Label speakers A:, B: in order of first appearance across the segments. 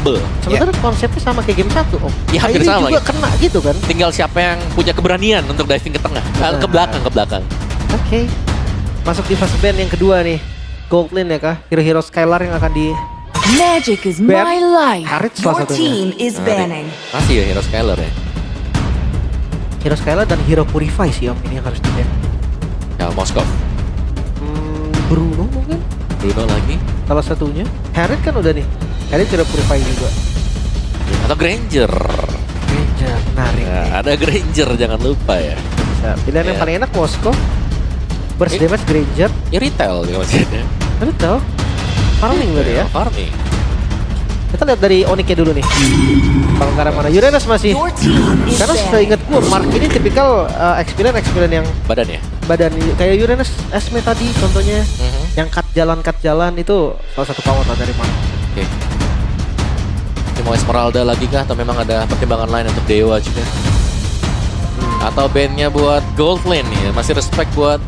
A: Sebenarnya konsepnya sama kayak game 1 Om.
B: Ya, hampir
A: ini
B: sama
A: juga
B: gitu.
A: kena gitu kan.
B: Tinggal siapa yang punya keberanian untuk diving ke tengah. Ke belakang.
A: Oke. Masuk di fase ban yang kedua nih. Gold lane ya kah? Hero-hero Skylar yang akan di
C: Magic is
A: ban.
C: my life.
A: Harit salah
D: Your
A: satunya.
D: team is banning.
B: Masih ya Hero Skylar ya.
A: Hero Skylar dan Hero Purify sih Om ini yang harus di ban.
B: Ya Moskov.
A: Bruno mungkin
B: Bruno lagi.
A: salah satunya. Harit kan udah nih. Harit Hero Purify juga.
B: Atau Granger.
A: Ranger menarik.
B: Ya, ada Granger jangan lupa ya.
A: Bisa. Pilihan yang
B: Ya.
A: paling enak Moskov. Burst damage Granger.
B: Ya retail juga maksudnya.
A: Ada tau? Farming berarti ya.
B: Farming.
A: Kita lihat dari Onyx-nya dulu nih. Kalau ke arah mana? Uranus masih.
D: Your team is
A: Karena
D: banning.
A: seingat gue Mark ini tipikal experience yang
B: Badan ya.
A: badan kayak Uranus Esme tadi contohnya.
B: Mhm.
A: Yang cut jalan itu salah satu power lah dari Mark.
B: Oke. Ini mau Esmeralda lagi kah? Atau memang ada pertimbangan lain untuk Dewa juga? Atau bandnya buat Gold Lane nih? Masih respect buat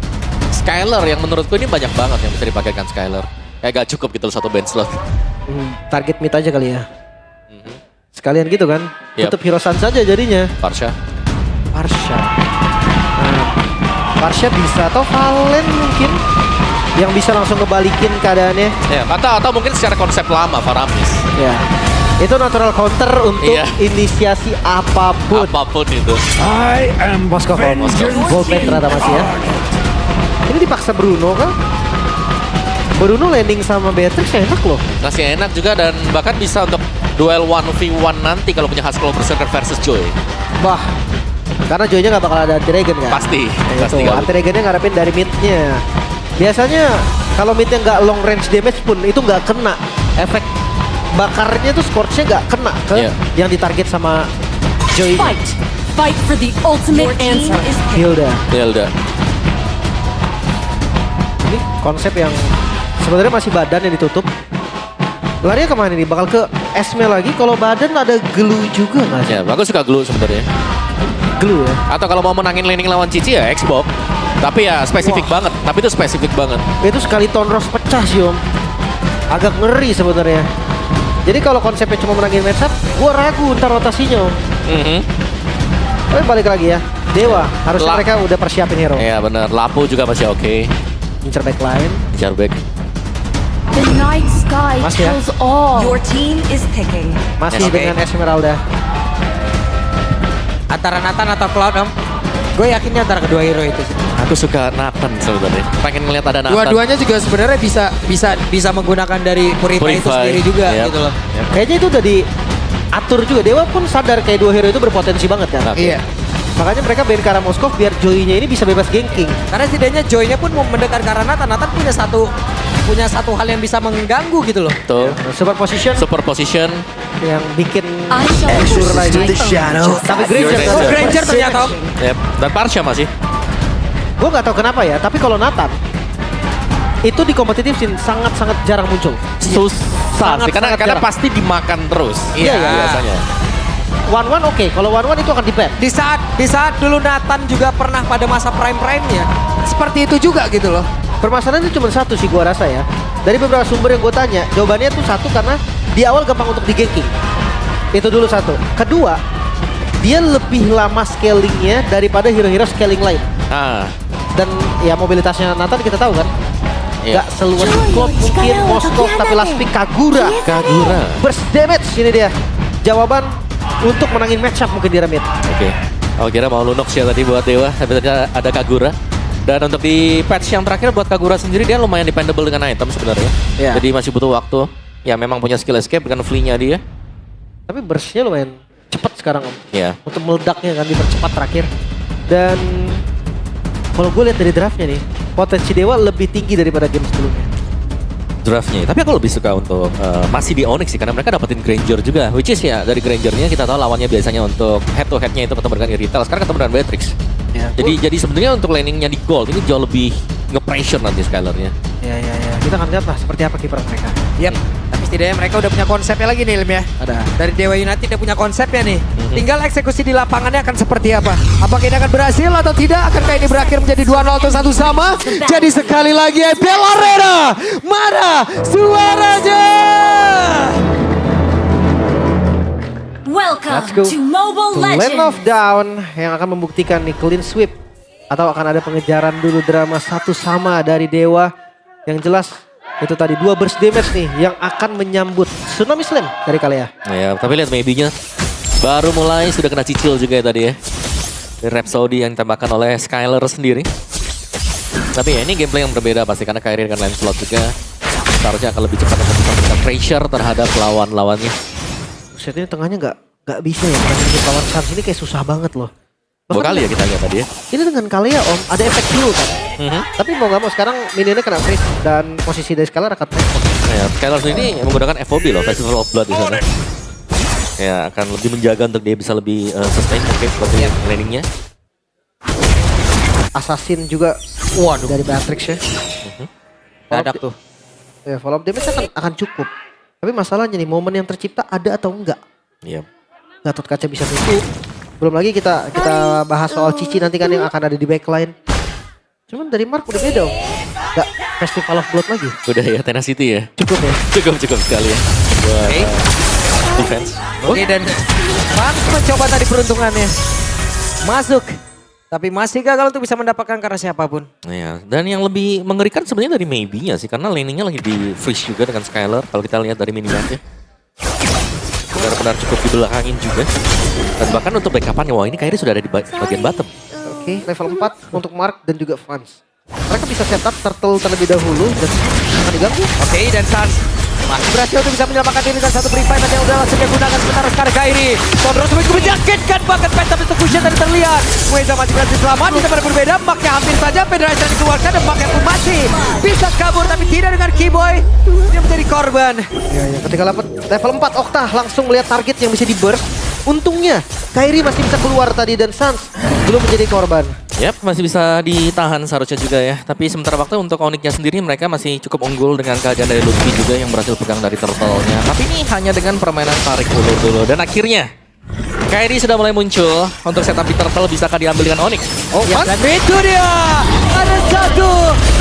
B: Skylar yang menurutku ini banyak banget yang bisa dipakaikan Skylar. Kayak gak cukup gitu loh satu band slot.
A: Target mid aja kali ya.
B: Mhm.
A: Sekalian gitu kan.
B: Yap.
A: Tutup Hero Sun saja jadinya.
B: Parsha.
A: Parsha. Nah, Parsha bisa atau Valen mungkin yang bisa langsung ngebalikin keadaannya.
B: Ya, atau mungkin secara konsep lama Faramis.
A: Ya. Itu natural counter untuk
B: Iya.
A: inisiasi apapun.
B: Apapun itu.
E: I am
A: Moskov
E: vengeance.
A: Gold lane ternyata masih ya. Ini dipaksa Bruno kan? Bruno landing sama Beatrix enak loh.
B: Masih enak juga dan bahkan bisa untuk duel 1v1 nanti kalau punya Haskell Berserker versus Joy.
A: Wah. Karena Joy-nya gak bakal ada anti-regen kan?
B: Pasti.
A: Nah,
B: Pasti
A: itu,
B: nggak.
A: anti-regennya ngarepin dari mid-nya. Biasanya kalau mid-nya nggak long range damage pun itu nggak kena. Efek bakarnya tuh scorch-nya nggak kena ke
B: Iya.
A: yang ditarget sama Joy.
C: Fight. Fight for the ultimate
D: Your team
C: answer.
D: is
A: Hilda.
B: Ya udah.
A: Ini konsep yang sebenarnya masih badan yang ditutup. Larinya kemana nih? Bakal ke Esme lagi. Kalau badan ada glue juga nggak sih?
B: Ya, aku suka glue sebenarnya.
A: Glue ya.
B: Atau kalau mau menangin laning lawan Cici ya Xbox. Tapi ya spesifik banget. Tapi itu spesifik banget.
A: Itu sekali Tonros pecah sih Om. Agak ngeri sebenarnya. Jadi kalau konsepnya cuma menangin matchup, gua ragu ntar rotasinya Om.
B: Mhm.
A: Tapi balik lagi ya. Dewa, harusnya
B: La-
A: mereka udah persiapin hero.
B: Iya benar. Lapu juga masih oke.
A: Incer backline.
B: Jarback.
C: The night sky
A: Mas ya.
C: tells all.
D: Your team is picking.
A: Masih
B: Oke.
A: dengan Esmeralda.
F: Antara Nathan atau Cloud Om. Gue yakinnya antara kedua hero itu sih.
B: Aku suka Nathan sebenarnya. Pengen ngeliat ada Nathan.
F: Dua-duanya juga sebenarnya bisa menggunakan dari Purify itu sendiri juga
B: Yap.
F: gitu loh.
B: Yap.
A: Kayaknya itu udah diatur juga. Dewa pun sadar kayak dua hero itu berpotensi banget kan.
B: Oke.
F: Iya.
A: Makanya mereka ban ke arah Moskov biar Joy-nya ini bisa bebas ganking.
F: Karena setidaknya Joy-nya pun mau mendekat ke arah Nathan. Nathan punya satu hal yang bisa mengganggu gitu loh.
B: Tuh.
A: Super position
B: Super position.
A: yang bikin
C: I shall
A: Exur
C: push
A: lagi.
C: my own.
A: Tapi Granger
B: Granger.
F: Oh, Granger ternyata Om.
B: Yep. Dan Parsha masih.
A: gue nggak tahu kenapa ya. Tapi kalau Nathan itu di kompetitif scene sangat-sangat jarang muncul.
B: Susah sih. Karena
A: jarang.
B: pasti dimakan terus.
A: Iya, iya.
B: biasanya.
A: One oke. Kalau one itu akan di-ban.
F: Di saat dulu Nathan juga pernah pada masa prime-nya seperti itu juga gitu loh.
A: Permasalahannya cuma satu sih gua rasa ya. Dari beberapa sumber yang gue tanya, jawabannya tuh satu karena di awal gampang untuk di-ganking. Itu dulu satu. Kedua, dia lebih lama scalingnya daripada hero-hero scaling lain.
B: Ah.
A: Dan ya mobilitasnya Nathan kita tahu kan.
B: Iya.
A: Gak seluas Gold mungkin Moskov, tapi last pick Kagura.
B: Kagura.
A: Burst damage ini dia. Jawaban untuk menangin matchup mungkin di Remit.
B: Oke. Oh kira mau Lunox ya tadi buat Dewa, tapi ternyata ada Kagura. Dan untuk di patch yang terakhir buat Kagura sendiri dia lumayan dependable dengan item sebenarnya.
A: Iya.
B: Jadi masih butuh waktu. Ya memang punya skill escape dengan flee-nya dia.
A: Tapi burstnya lumayan cepat sekarang Om.
B: Ya.
A: Untuk meledaknya kan dipercepat terakhir. Dan kalau gue lihat dari draftnya nih, potensi Dewa lebih tinggi daripada game sebelumnya.
B: Draftnya. Tapi aku lebih suka untuk masih di Onyx sih karena mereka dapetin Granger juga. Which is ya dari Grangernya kita tahu lawannya biasanya untuk head to headnya itu ketemu dengan Irithel. Sekarang ketemu dengan Beatrix.
A: Ya,
B: Jadi sebenarnya untuk laningnya di gold ini jauh lebih nge-pressure nanti Skylarnya.
A: ya. Kita akan lihat lah seperti apa kiper mereka.
F: Yap. Tapi setidaknya mereka udah punya konsepnya lagi nih Lim ya.
A: Ada.
F: Dari Dewa United udah punya konsepnya nih. Tinggal eksekusi di lapangannya akan seperti apa. Apakah ini akan berhasil atau tidak? Akankah ini berakhir menjadi 2-0 atau 1 sama? Jadi sekali lagi Bel Arena. Mana suaranya?
A: Let's go.
C: to Mobile
A: Land of
C: Legends.
A: Down yang akan membuktikan nih clean sweep. Atau akan ada pengejaran dulu drama satu sama dari Dewa. Yang jelas itu tadi 2 burst damage nih yang akan menyambut Tsunami Slam dari Kalea.
B: Ya, tapi lihat maybe-nya baru mulai sudah kena cicil juga ya tadi ya. Dari Rhapsody yang ditembakkan oleh Skyler sendiri. Tapi ya ini gameplay yang berbeda pasti karena Kairi dengan Lancelot juga seharusnya akan lebih cepat untuk bisa memberikan pressure terhadap lawan-lawannya.
A: Set ini tengahnya nggak bisa ya. Karena lawan Sans ini kayak susah banget loh.
B: Dua
A: Bahkan
B: kali ya kita lihat tadi ya.
A: ini dengan Kalea Om, ada efek dulu kan. Tapi mau nggak mau sekarang minionnya kena freeze dan posisi dari Skyler akan take.
B: Ya, Skyler sendiri menggunakan FOB loh, Festival of Blood di sana. Ya, akan lebih menjaga untuk dia bisa lebih sustain mungkin buat laning-nya.
A: Assassin juga
F: Waduh.
A: dari Beatrix ya.
F: Dadak tuh.
A: Ya, follow up damage akan cukup. Tapi masalahnya nih momen yang tercipta ada atau enggak.
B: Iya.
A: Gatot Kaca bisa tutup. Belum lagi kita bahas soal Cici nanti kan yang akan ada di backline. Cuman dari Mark udah beda. Gak Festival of Blood lagi.
B: Udah ya, Tenacity ya.
A: Cukup ya.
B: Cukup sekali ya. Buat
F: Oke.
B: defense.
F: Oke dan Fans mencoba tadi peruntungannya. Masuk. Tapi masih gagal untuk bisa mendapatkan karena siapapun.
B: Ya, dan yang lebih mengerikan sebenarnya dari maybe-nya sih. Karena laningnya lagi di freeze juga dengan Skyler. Kalau kita lihat dari minimapnya. Benar-benar cukup dibelakangin juga. Dan bahkan untuk backup-nya, wah ini Kairi sudah ada di bagian bottom.
A: Oke, level 4 untuk Mark dan juga Fans. Mereka bisa setup turtle terlebih dahulu dan akan diganggu.
F: Oke dan Sans masih berhasil untuk bisa menyelamatkan diri dengan satu free fight yang udah langsung digunakan sementara sekarang Kairi. Sondro semakin menyakitkan bahkan phantom execution tadi terlihat. Weza masih berhasil selamat, di tempat berbeda Marknya hampir saja Federation dikeluarkan dan Marknya pun masih bisa kabur tapi tidak dengan Keyboy. Dia menjadi korban.
A: Ya, ketika dapat level 4 Okta langsung melihat target yang bisa di burst. Untungnya Kairi masih bisa keluar tadi dan Sans belum menjadi korban.
B: Yap, masih bisa ditahan seharusnya juga ya. Tapi sementara waktu untuk Onyx-nya sendiri mereka masih cukup unggul dengan keadaan dari Luffy juga yang berhasil pegang dari turtle-nya. Tapi ini hanya dengan permainan tarik dulu. Dan akhirnya Kairi sudah mulai muncul untuk setup di turtle bisakah diambil dengan Onyx?
F: Oh ya, dan itu dia. Ada satu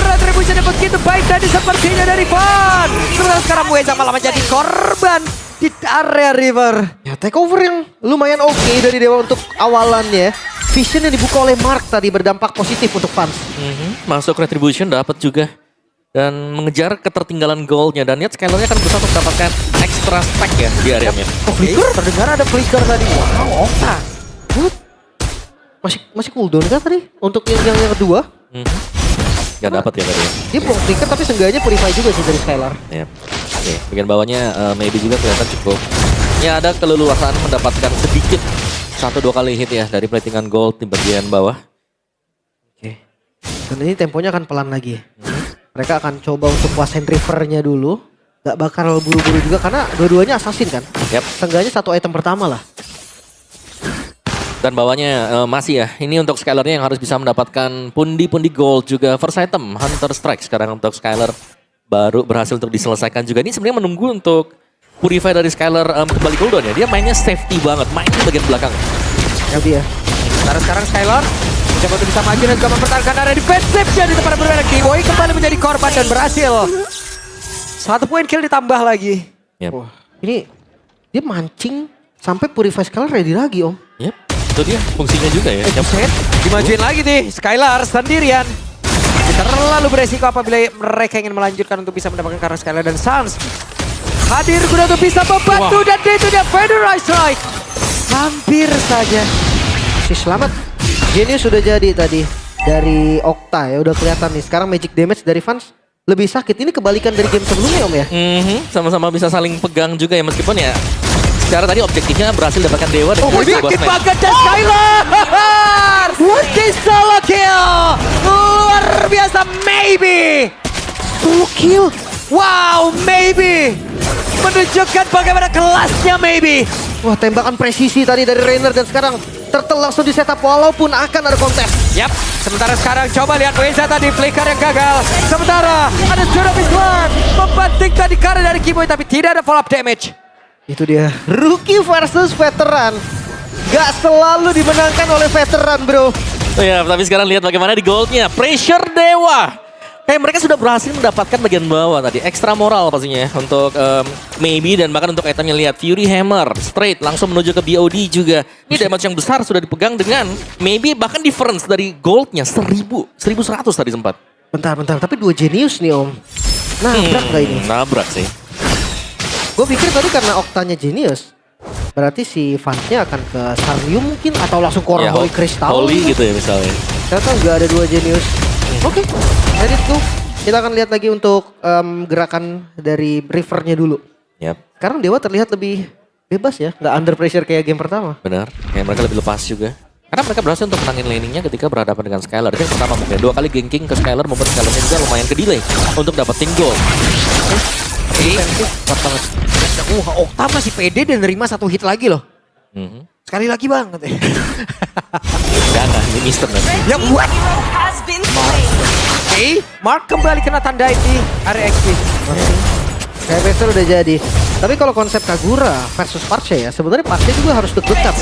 F: retribution yang begitu baik tadi sepertinya dari Van. Sementara sekarang Weza malah menjadi korban di area river.
A: Ya, takeover yang lumayan oke dari Dewa untuk awalannya. Vision yang dibuka oleh Mark tadi berdampak positif untuk Fans.
B: Masuk retribution dapat juga. Dan mengejar ketertinggalan goalnya. Dan lihat Skylernya akan berusaha untuk mendapatkan extra stack ya di area-nya.
A: Oh, flicker? Terdengar ada flicker tadi. Wow, Okta. Good. Masih cooldown kan tadi? Untuk yang kedua.
B: Gak dapat ya tadi.
A: Dia belum flicker tapi seenggaknya purify juga sih dari Skylar.
B: Ya. Oke, bagian bawahnya maybe juga kelihatan cukup. Ya ada keleluasaan mendapatkan sedikit 1-2 kali hit ya dari platingan gold di bagian bawah.
A: Oke. Dan ini temponya akan pelan lagi. Mereka akan coba untuk kuasain rivernya dulu. Gak bakal buru-buru juga karena dua-duanya assassin kan.
B: Yap.
A: Seenggaknya 1 item pertama lah.
B: Dan bawahnya masih ya. Ini untuk Skylernya yang harus bisa mendapatkan pundi-pundi gold juga. First item Hunter Strike sekarang untuk Skyler. Baru berhasil untuk diselesaikan juga. Ini sebenarnya menunggu untuk purify dari Skyler kembali cooldown ya. Dia mainnya safety banget. Main di bagian belakang.
A: Ya dia.
F: Sekarang Skylar mencoba untuk bisa maju dan juga mempertahankan area defensifnya di tempat berbeda. Keyboy kembali menjadi korban dan berhasil. 1 poin kill ditambah lagi.
B: Yap.
A: Wah, ini dia mancing sampai purify Skylar ready lagi Om.
B: Yap. Itu dia fungsinya juga ya. Yap.
F: Set, dimajuin lagi nih Skylar sendirian. Terlalu beresiko apabila mereka ingin melanjutkan untuk bisa mendapatkan karena Skylar dan Sans hadir guna untuk bisa membantu. Dan itu dia Federation Strike. Hampir saja.
A: Si selamat. Genius sudah jadi tadi dari Okta ya udah kelihatan nih. Sekarang magic damage dari Fans lebih sakit. Ini kebalikan dari game sebelumnya Om ya.
B: Sama-sama bisa saling pegang juga ya meskipun ya secara tadi objektifnya berhasil dapatkan Dewa dan juga
F: Bikin
B: Bossman.
F: banget dan Skylar. Di solo kill. Luar biasa maybe.
A: Solo kill.
F: Wow maybe. Menunjukkan bagaimana kelasnya maybe.
A: Wah, tembakan presisi tadi dari Rainer dan sekarang Turtle langsung di setup walaupun akan ada kontes.
F: Yap, sementara sekarang coba lihat Weza tadi flicker yang gagal. Sementara ada Tsunami Slam membanting tadi karena dari Keyboy tapi tidak ada follow up damage.
A: Itu dia, rookie versus veteran. Gak selalu dimenangkan oleh veteran bro.
B: Oh ya, tapi sekarang lihat bagaimana di goldnya. Pressure Dewa. Kayak mereka sudah berhasil mendapatkan bagian bawah tadi. Ekstra moral pastinya ya untuk Maybe dan bahkan untuk itemnya lihat. Fury Hammer, straight langsung menuju ke BOD juga. Ini damage yang besar sudah dipegang dengan Maybe bahkan difference dari goldnya 1100 tadi sempat.
A: Bentar, tapi 2 Genius nih Om. Nabrak nggak ini?
B: Nabrak sih.
A: Gue pikir tadi karena Oktanya Genius. Berarti si Vance-nya akan ke Sarlium mungkin atau langsung ke orang Holy Crystal.
B: Holy gitu ya misalnya.
A: Ternyata nggak ada 2 Genius. Oke, let it go. Kita akan lihat lagi untuk gerakan dari River-nya dulu.
B: Yap,
A: Sekarang Dewa terlihat lebih bebas ya, nggak under pressure kayak game pertama.
B: benar. Kayak mereka lebih lepas juga. Karena mereka berhasil untuk menangin laningnya ketika berhadapan dengan Skylar. Itu yang pertama mungkin. 2 kali ganking ke Skylar membuat Skylarnya juga lumayan ke delay untuk dapetin gold.
A: Defensif, kuat banget.
F: Okta masih pede dan nerima 1 hit lagi loh.
B: Mhm.
F: Sekali lagi bang.
B: Jangan, ini Mister nanti.
F: Ya buat.
D: Hero has been slain.
F: Oke, Mark kembali kena tandain di area XP.
A: Kayak Vester udah jadi. Tapi kalau konsep Kagura versus Parche ya, sebenarnya Parche juga harus deg-degan.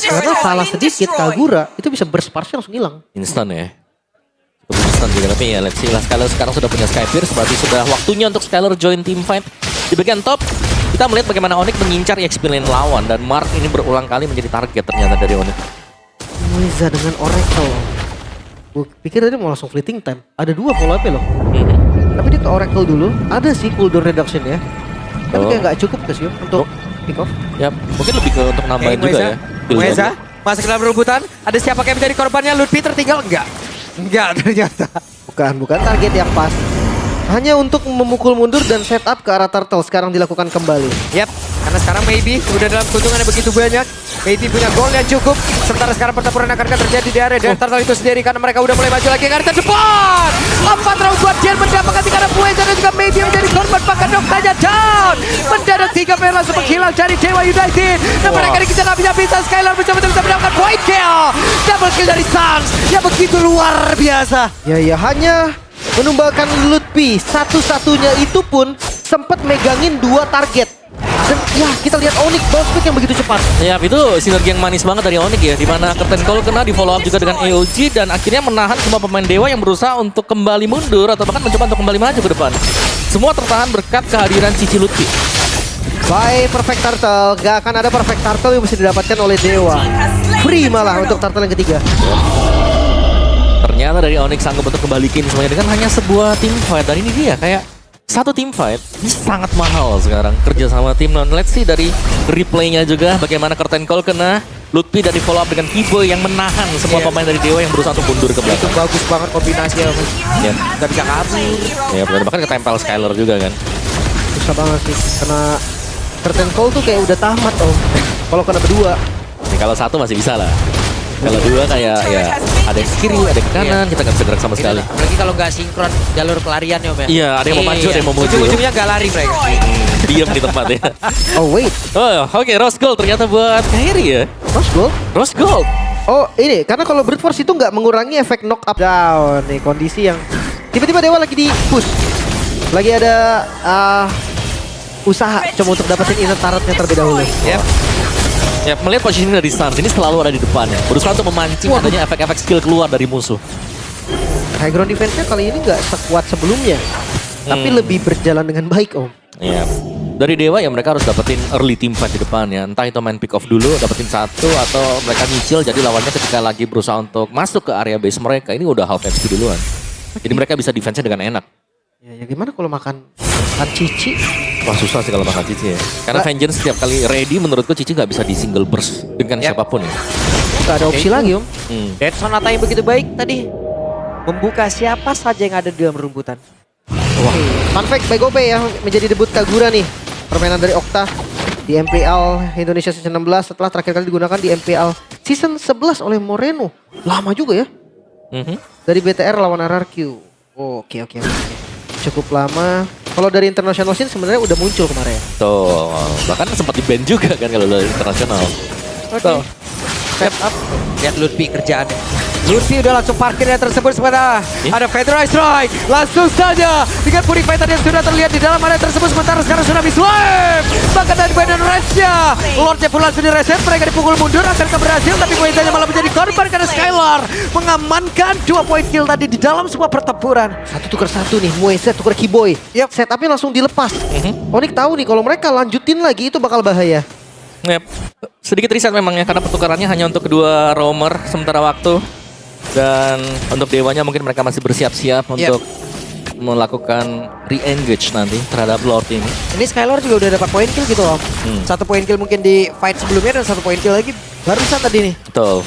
A: Karena salah sedikit Kagura itu bisa burst Parche langsung hilang.
B: Instan ya. Cukup instan juga, tapi ya let's see lah. Skylar sekarang sudah punya Sky Pierce, berarti sudah waktunya untuk Skylar join team fight. Di bagian top, kita melihat bagaimana Onyx mengincar EXP lane lawan. Dan Mark ini berulang kali menjadi target ternyata dari Onyx.
A: Muiza dengan Oracle. Gue pikir tadi mau langsung fleeting time. Ada 2 follow up loh. Tapi dia ke Oracle dulu. Ada sih cooldown reduction ya. Tapi kayak nggak cukup ke sih untuk pick off.
B: Ya, mungkin lebih ke untuk nambahin juga ya.
F: Mueza masuk ke dalam rebutan. Ada siapa yang menjadi korbannya? Lutfi tertinggal enggak? Enggak ternyata.
A: Bukan target yang pas. Hanya untuk memukul mundur dan setup ke arah turtle sekarang dilakukan kembali.
F: Yap, karena sekarang Maybe udah dalam keuntungan yang begitu banyak. Maybe punya gol yang cukup. Sementara sekarang pertempuran akan terjadi di area dan turtle itu sendiri karena mereka udah mulai maju lagi ke area depan. 4 round buat Jen mendapatkan 3 arah Mueza dan juga Maybe menjadi korban bahkan Oktanya down. Mendadak 3 player langsung menghilang dari Dewa United. Dan mereka dikejar bisa Skylar bisa mendapatkan point kill. Double kill dari Suns yang begitu luar biasa.
A: Ya hanya menumbalkan Lutfi. Satu-satunya itu pun sempat megangin 2 target. Dan ya kita lihat Onyx bounce back yang begitu cepat.
B: Ya, itu sinergi yang manis banget dari Onyx ya. Dimana Curtain Call kena di follow up juga dengan AOG. Dan akhirnya menahan semua pemain Dewa yang berusaha untuk kembali mundur. Atau bahkan mencoba untuk kembali maju ke depan. Semua tertahan berkat kehadiran Cici Lutfi.
A: Bye Perfect Turtle. Gak akan ada Perfect Turtle yang bisa didapatkan oleh Dewa. Free malah untuk Turtle yang ketiga.
B: Ternyata dari Onyx sanggup untuk kembalikin semuanya dengan hanya sebuah team fight. Dan ini dia kayak satu team fight ini sangat mahal sekarang kerja sama tim. Non, let's see dari replaynya juga bagaimana Curtain Call kena Lutfi dan di follow up dengan Kibo yang menahan semua pemain dari Dewa yang berusaha untuk mundur ke
F: Itu
B: belakang.
F: bagus banget kombinasinya.
B: Ya,
F: Gak bisa kabur.
B: ya benar, bahkan ketempel Skylar juga kan.
A: Susah banget sih. Karena Curtain Call tuh kayak udah tamat Om. Kalau kena berdua.
B: Nih, kalau satu masih bisa lah. Kalau dua kayak ya ada yang ke kiri, ada yang ke kanan, kita nggak bisa gerak sama sekali.
F: Apalagi kalau nggak sinkron jalur pelarian ya Om ya.
B: Iya, ada yang mau maju, ada yang mau maju.
F: Ujung-ujungnya nggak lari mereka.
B: Diam di tempat ya.
A: Oh wait,
B: Oh, oke, Rose Gold ternyata buat Kairi ya.
A: Rose Gold?
B: Rose Gold.
A: Oh ini, karena kalau Brute Force itu nggak mengurangi efek knock up down. Nih kondisi yang tiba-tiba Dewa lagi di push. Lagi ada usaha coba untuk dapetin inner turretnya terlebih dahulu.
F: Yep.
B: Ya, melihat posisinya dari Suns, ini selalu ada di depannya. Berusaha untuk memancing adanya efek-efek skill keluar dari musuh.
A: High ground defense-nya kali ini nggak sekuat sebelumnya. Tapi lebih berjalan dengan baik Om.
B: Ya, dari Dewa ya mereka harus dapetin early team fight di depan ya. Entah itu main pick off dulu, dapetin satu, atau mereka nyicil jadi lawannya ketika lagi berusaha untuk masuk ke area base mereka. Ini udah half HP duluan. Jadi mereka bisa defense-nya dengan enak.
A: Ya gimana kalau makan Cici?
B: Wah susah sih kalau makan Cici ya. Karena Vengeance setiap kali ready menurutku Cici nggak bisa di single burst dengan siapapun ya.
A: Nggak ada opsi lagi Om.
F: Dan Sonata yang begitu baik tadi membuka siapa saja yang ada di dalam rumputan.
A: Wah. Fun fact, by Gope ya menjadi debut Kagura nih. Permainan dari Okta di MPL Indonesia Season 16 setelah terakhir kali digunakan di MPL Season 11 oleh Moreno. Lama juga ya. Dari BTR lawan RRQ. Oke. Cukup lama. Kalau dari international scene sebenarnya udah muncul kemarin.
B: Tuh, bahkan sempat di ban juga kan kalau dari internasional.
F: Oke. step up. Lihat Lutfi kerjaannya. Lutfi udah langsung parkirnya tersebut sementara ada Federal Strike. Langsung saja dengan Purify tadi yang sudah terlihat di dalam area tersebut. Sementara sekarang sudah Mislave. Bahkan dari Biden Resya. Lordnya pun langsung direset. Mereka dipukul mundur. Akhirnya berhasil. Tapi Moezanya malah menjadi korban karena Skylar mengamankan 2 poin kill tadi di dalam sebuah pertempuran.
A: Satu tukar satu nih, Moeza tukar Kiboy.
F: Yap.
A: Setupnya langsung dilepas. Onyx tahu nih kalau mereka lanjutin lagi itu bakal bahaya.
B: Yep. Sedikit riset memang ya, karena pertukarannya hanya untuk kedua roamer sementara waktu. Dan untuk Dewanya mungkin mereka masih bersiap-siap untuk melakukan re-engage nanti terhadap Lord ini.
F: Ini Skylar juga udah dapat poin kill gitu loh. 1 poin kill mungkin di fight sebelumnya dan 1 poin kill lagi barusan tadi nih.
B: Betul.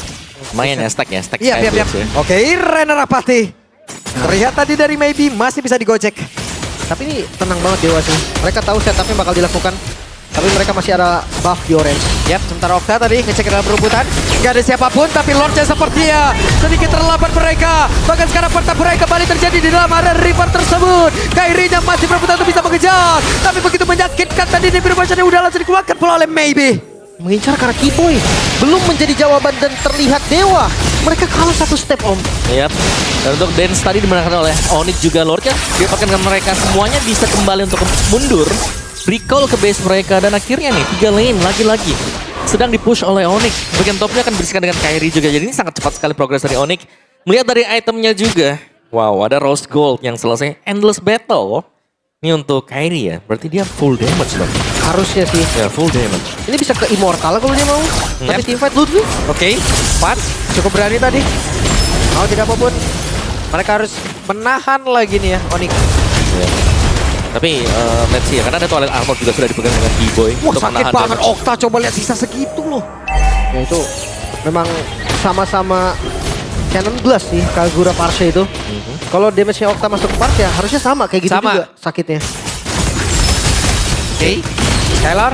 B: Lumayan ya, stack ya, stack
F: Iya, iya, iya.
B: Skybridge ya.
F: Oke, Renner Rapati. Terlihat tadi dari Maybe masih bisa digojek.
A: Tapi ini tenang banget Dewa sih. Mereka tahu setupnya bakal dilakukan. Tapi mereka masih ada buff di orange.
F: Yap, sementara Okta tadi ngecek ke dalam perebutan. Gak ada siapapun, tapi Lordnya sepertinya sedikit terlambat mereka. Bahkan sekarang pertempuran kembali terjadi di dalam area river tersebut. Kairinya masih berebutan untuk bisa mengejar. Tapi begitu menyakitkan tadi di perubahan yang udah langsung dikeluarkan pula oleh Maybe.
A: Mengincar karena Kiboy belum menjadi jawaban dan terlihat Dewa. Mereka kalah 1 step Om.
B: Yap. Dan untuk dance tadi dimenangkan oleh Onyx juga Lordnya. Bahkan mereka semuanya bisa kembali untuk mundur. Recall ke base mereka dan akhirnya nih 3 lane lagi-lagi sedang dipush oleh Onyx. Bagian topnya akan berisikan dengan Kairi juga. Jadi ini sangat cepat sekali progres dari Onyx. Melihat dari itemnya juga. Wow, ada Rose Gold yang selesai. Endless Battle. Ini untuk Kairi ya. Berarti dia full damage loh.
A: Harusnya sih.
B: Ya, full damage.
A: Ini bisa ke Immortal kalau dia mau. Tapi teamfight Ludwig.
F: Oke, Pat cukup berani tadi. Mau tidak apapun, mereka harus menahan lagi nih ya Onyx.
B: Ya. Tapi let's see ya, karena ada Twilight Armor juga sudah dipegang dengan Kiboy.
F: Wah,
B: untuk
F: sakit
B: menahan
F: banget
B: damage.
F: Okta, coba lihat sisa segitu loh.
A: Ya itu memang sama-sama Cannon Blast sih Kagura Parse itu. Kalau damage-nya Okta masuk ke Parse ya harusnya sama kayak gitu
F: Sama.
A: juga sakitnya.
F: Oke, Skylar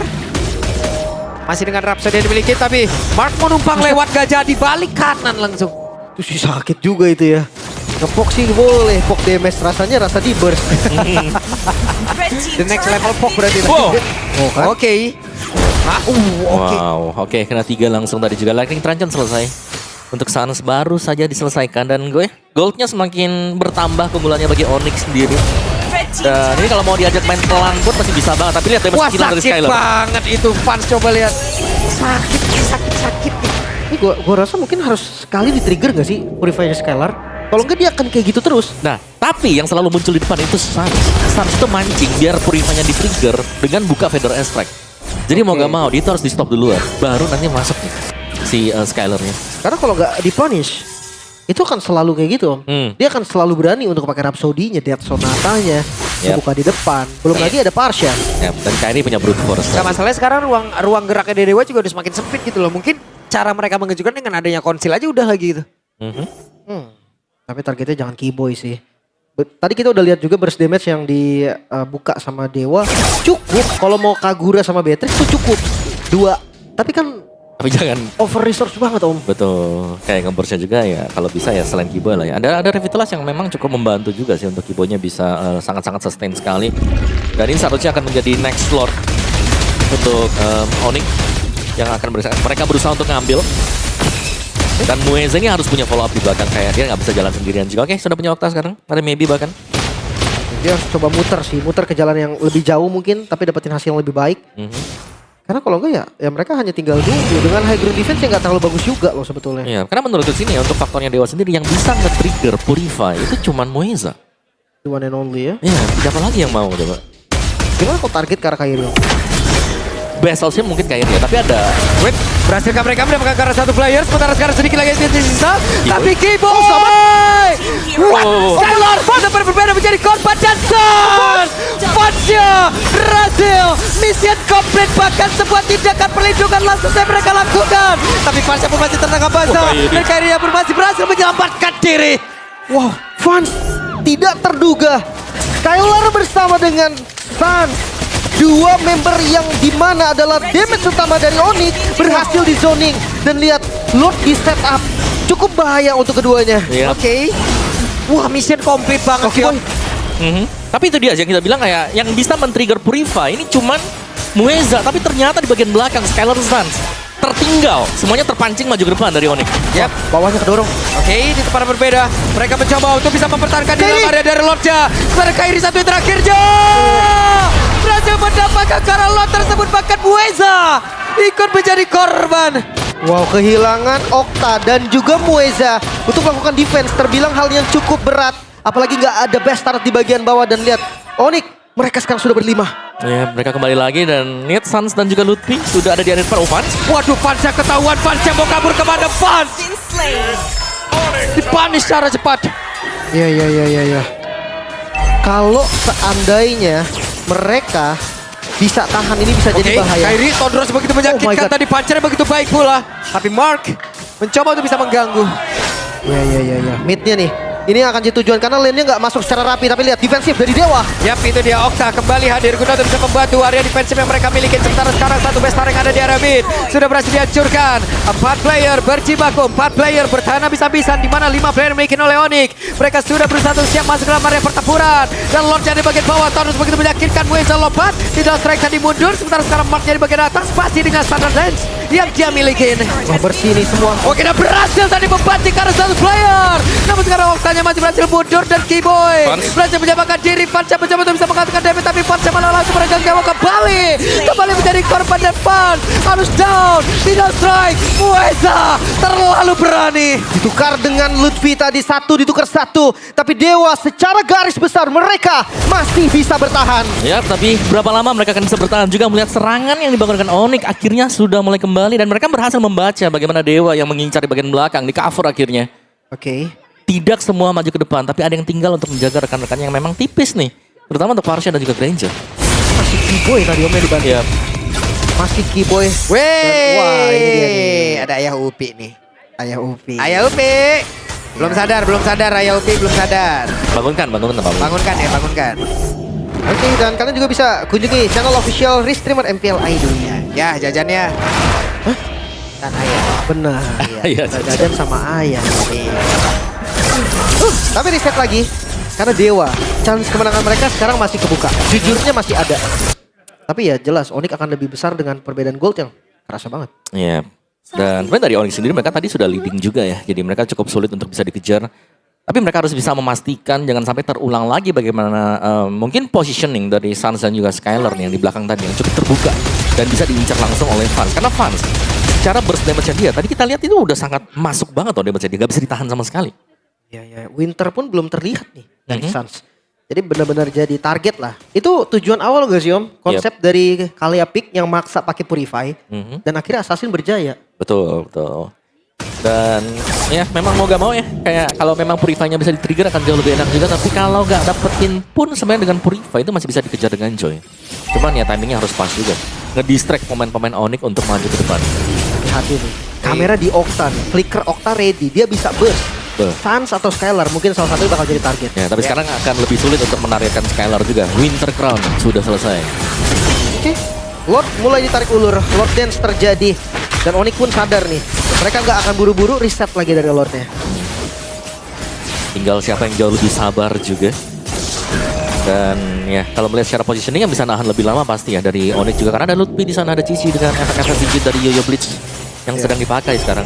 F: masih dengan Rhapsody yang dimiliki, tapi Mark menumpang lewat gajah di balik kanan langsung.
A: Itu sih sakit juga itu ya. Ngepok sih boleh, pok damage rasanya rasa di burst.
F: The next level pok berarti.
B: Wow.
A: Oh kan?
F: Oke. Oke.
B: Wow, oke, kena 3 langsung tadi juga. Lightning Truncheon selesai. Untuk Sans baru saja diselesaikan dan goldnya semakin bertambah keunggulannya bagi Onyx sendiri. Dan ini kalau mau diajak main pelang pun masih bisa banget. Tapi lihat damage
F: Wah,
B: skill dari
F: sakit
B: Skylar.
F: banget itu fans, coba lihat. Sakit.
A: Ini gua rasa mungkin harus sekali di-trigger gak sih Purify Skylar? Kalau enggak dia akan kayak gitu terus.
B: Nah, tapi yang selalu muncul di depan itu Sans. Sans itu mancing biar Purify-nya di-trigger dengan buka Feather Strike. Jadi mau gak mau dia itu harus di-stop duluan. Baru nanti masuk nih si Skylar-nya.
A: Karena kalau nggak di-punish, itu akan selalu kayak gitu Om. Dia akan selalu berani untuk pakai Rhapsody-nya, Death Sonata-nya, buka di depan. Belum lagi ada Parsha.
B: Ya, dan Kairi punya Brute Force.
F: Nah, masalahnya sekarang ruang geraknya Dewa juga udah semakin sempit gitu loh. Mungkin cara mereka mengejutkan dengan adanya konsil aja udah lagi gitu.
A: Tapi targetnya jangan Kiboy sih. Tadi kita udah lihat juga burst damage yang dibuka sama Dewa. Cukup kalau mau Kagura sama Beatrix itu cukup. 2. Tapi kan
B: Tapi jangan
A: over resource banget Om.
B: betul kayak ngebornya juga ya kalau bisa ya selain Kiboy lah ya. Ada Revitalize yang memang cukup membantu juga sih untuk Kiboynya bisa sangat-sangat sustain sekali. Dan ini seharusnya akan menjadi next Lord untuk Onyx yang akan mereka berusaha untuk ngambil. Dan Moeza ini harus punya follow up di belakang kayak dia nggak bisa jalan sendirian juga. Oke, sudah punya Okta sekarang. Ada maybe bahkan.
A: Dia harus coba muter sih, muter ke jalan yang lebih jauh mungkin tapi dapetin hasil yang lebih baik. Karena kalau enggak ya mereka hanya tinggal nunggu dengan high ground defense yang nggak terlalu bagus juga loh sebetulnya.
B: Iya, karena menurut sini ya untuk faktornya Dewa sendiri yang bisa nge-trigger Purify itu cuman Moeza.
A: The one and only ya.
B: Iya, siapa lagi yang mau coba?
A: Gimana kalau target ke arah Kairi?
B: Best option mungkin kayak dia, tapi ada
F: Wait, berhasilkah mereka mendapatkan karena 1 player? Sementara sekarang sedikit lagi yang tersisa. Tapi Kiboy! Skylar benar berbeda menjadi korban dan Sans! Fansnya berhasil! Mission complete, bahkan sebuah tindakan perlindungan langsung saja mereka lakukan. Tapi Fansnya pun masih tertangkap basah. Dan Kairi pun masih berhasil menyelamatkan diri.
A: Wow, Fans tidak terduga. Skylar bersama dengan Sans, 2 member yang dimana adalah damage utama dari Onyx berhasil di zoning. Dan lihat Lord di setup cukup bahaya untuk keduanya.
B: Iya.
F: Oke. Wah, mission complete banget.
A: Oke,
F: Kion.
B: Tapi itu dia yang kita bilang kayak yang bisa men-trigger Purify ini cuman Moeza, tapi ternyata di bagian belakang Skylar Sans. tertinggal. Semuanya terpancing maju ke depan dari Onyx.
F: Yap.
A: Bawahnya kedorong.
F: Oke, di tempat yang berbeda. Mereka mencoba untuk bisa mempertahankan di dalam area dari Lordnya. Sementara Kairi satu yang terakhir, Jo! Berhasil mendapatkan karena Lord tersebut, bahkan Mueza ikut menjadi korban.
A: Wow, kehilangan Okta dan juga Mueza untuk melakukan defense terbilang hal yang cukup berat. Apalagi nggak ada best start di bagian bawah dan lihat Onyx, mereka sekarang sudah berlima.
B: Ya, mereka kembali lagi dan lihat Sans dan juga Lutfi sudah ada di area depan. Vans.
F: Waduh, Vansnya ketahuan. Vansnya mau kabur kemana? Vans
D: Been slain.
F: dipunish secara cepat.
A: Ya. Kalau seandainya mereka bisa tahan, ini bisa jadi bahaya.
F: Kairi Tondros begitu
A: Oh my
F: menyakitkan
A: God.
F: tadi, Pancernya begitu baik pula. Tapi Mark mencoba untuk bisa mengganggu.
A: Ya. Mid-nya nih. Ini akan jadi tujuan karena lane-nya nggak masuk secara rapi. Tapi lihat defensif dari Dewa.
F: Yap, itu dia Okta kembali hadir guna untuk bisa membantu area defensif yang mereka miliki. Sementara sekarang satu best yang ada di area mid sudah berhasil dihancurkan. 4 player berjibaku, 4 player bertahan habis-habisan, di mana 5 player dimiliki oleh Onyx. Mereka sudah berusaha untuk siap masuk dalam area pertempuran. Dan Lordnya di bagian bawah, Thanos begitu menyakitkan. Mueza lompat, tidak strike tadi mundur. Sementara sekarang Marknya di bagian atas, pasti dengan standard range yang dia miliki.
A: Wah, bersih nih semua.
F: Oke, dan berhasil tadi membanting karena satu player. Namun sekarang Oktanya masih berhasil mundur dan Keyboy berhasil menyamakan diri. Vans mencoba untuk bisa mengatakan damage, tapi Vans malah langsung meregang nyawa kembali menjadi korban dan Vans harus down. Tidak strike, Mueza terlalu berani.
A: Ditukar dengan Lutfi tadi, satu ditukar satu. Tapi Dewa secara garis besar mereka masih bisa bertahan.
B: Ya, tapi berapa lama mereka akan bisa bertahan juga melihat serangan yang dibangunkan Onyx akhirnya sudah mulai kembali dan mereka berhasil membaca bagaimana Dewa yang mengincar di bagian belakang, di cover akhirnya.
A: Oke.
B: Tidak semua maju ke depan, tapi ada yang tinggal untuk menjaga rekan-rekannya yang memang tipis nih. Terutama untuk Parsha dan juga Granger.
A: Masih Keyboy tadi omnya dibantu.
B: Ya,
A: Masih Keyboy.
F: Weh,
A: Wah, ini dia nih.
F: ada Ayah Upi nih.
A: Ayah Upi.
F: Ayah Upi. Belum sadar Ayah Upi belum sadar.
B: bangunkan.
F: Bangunkan ya, bangunkan.
A: Oke, dan kalian juga bisa kunjungi channel official Restreamer MPL ID.
F: Ya, jajannya. Dan Ayah.
A: Benar.
B: Iya,
A: Kita jajan sama ayah. Tapi reset lagi. Karena Dewa, chance kemenangan mereka sekarang masih kebuka. Jujurnya masih ada. Tapi ya jelas Onyx akan lebih besar dengan perbedaan gold yang kerasa banget.
B: Iya. Dan sebenarnya dari Onyx sendiri mereka tadi sudah leading juga ya. Jadi mereka cukup sulit untuk bisa dikejar. Tapi mereka harus bisa memastikan jangan sampai terulang lagi bagaimana mungkin positioning dari Sans dan juga Skylar nih yang di belakang tadi yang cukup terbuka. Dan bisa diincar langsung oleh Vans. Karena Vans secara burst damage-nya dia, tadi kita lihat itu udah sangat masuk banget loh damage-nya dia. Gak bisa ditahan sama sekali.
A: Ya. Winter pun belum terlihat nih dari
B: Mhm.
A: Suns. Jadi benar-benar jadi target lah. Itu tujuan awal gak sih Om? Konsep dari Kalia Pick yang maksa pakai Purify.
B: Mhm.
A: Dan akhirnya Assassin berjaya.
B: Betul. Dan ya memang mau gak mau ya. Kayak kalau memang Purify-nya bisa di-trigger akan jauh lebih enak juga. Tapi kalau gak dapetin pun sebenarnya dengan Purify itu masih bisa dikejar dengan Joy. Cuman ya timingnya harus pas juga. Nge-distract pemain-pemain Onyx untuk maju ke depan.
A: Hati-hati nih. Kamera di Okta nih. Flicker Okta ready. Dia bisa burst. Sans atau Skylar mungkin salah satu bakal jadi target.
B: Ya, tapi sekarang akan lebih sulit untuk menarikkan Skylar juga. Winter Crown sudah selesai.
A: Oke. Lord mulai ditarik ulur. Lord Dance terjadi. Dan Onyx pun sadar nih. Mereka nggak akan buru-buru reset lagi dari Lordnya.
B: Tinggal siapa yang jauh lebih sabar juga. Dan ya kalau melihat secara positioning yang bisa nahan lebih lama pasti ya dari Onyx juga. Karena ada Lutfi di sana, ada Cici dengan efek-efek digit dari Yoyo Blitz yang sedang dipakai sekarang.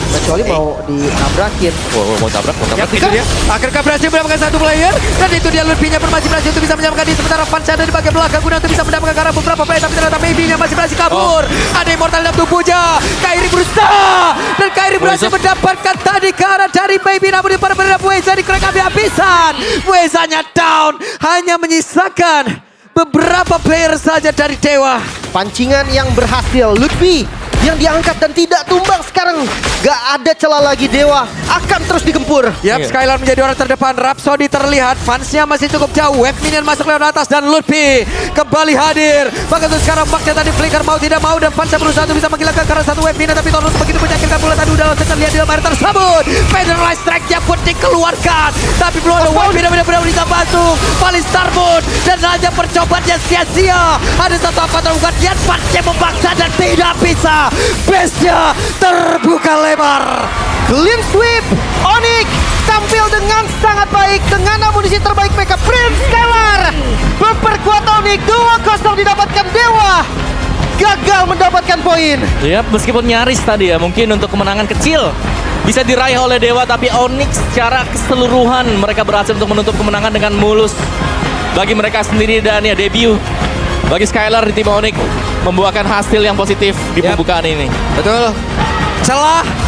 A: Kecuali mau ditabrakin.
B: Mau tabrak.
F: Ya, itu dia. Akhirnya berhasil mendapatkan satu player. Dan itu dia Lutfi-nya pun masih berhasil untuk bisa menyamakan di sementara Vans ada di bagian belakang guna untuk bisa mendapatkan karena beberapa player. Tapi ternyata Maybe-nya masih berhasil kabur. Ada Immortal dalam tubuhnya. Kairi berusaha. Dan Kairi berhasil mendapatkan tadi karena dari Maybe. Namun di pada Mueza di crack habis-habisan. Muezanya down. Hanya menyisakan beberapa player saja dari Dewa.
A: Pancingan yang berhasil. Lutfi yang diangkat dan tidak tumbang sekarang. Gak ada celah lagi. Dewa akan terus digempur.
F: Yap,
B: Iya.
F: Skylar menjadi orang terdepan. Rhapsody terlihat. Fansnya masih cukup jauh. Wave Minion masuk lewat atas. Dan Lutfi kembali hadir. Bahkan tuh sekarang Marknya tadi flicker mau tidak mau. Dan Fansnya berusaha untuk bisa menghilangkan karena satu Wave Minion. Tapi Thanos begitu menyakitkan pula tadi. Udah langsung terlihat di dalam air tersebut. Federalized Strike-nya pun dikeluarkan. Tapi belum ada Wave Minion benar-benar bisa masuk. Paling Starboard. Dan hanya percobaannya sia-sia. Ada satu apa terbuka. Dia Fansnya memaksa dan tidak bisa. Base-nya terbuka lebar.
A: Clean sweep. Onyx tampil dengan sangat baik dengan amunisi terbaik mereka. Prince Skylar memperkuat Onyx. 2-0 didapatkan Dewa. gagal mendapatkan poin.
B: Ya, meskipun nyaris tadi ya, mungkin untuk kemenangan kecil bisa diraih oleh Dewa, tapi Onyx secara keseluruhan mereka berhasil untuk menutup kemenangan dengan mulus bagi mereka sendiri. Dan ya, debut bagi Skylar di tim Onyx membuahkan hasil yang positif di
F: Yap.
B: pembukaan ini.
F: Betul. Celah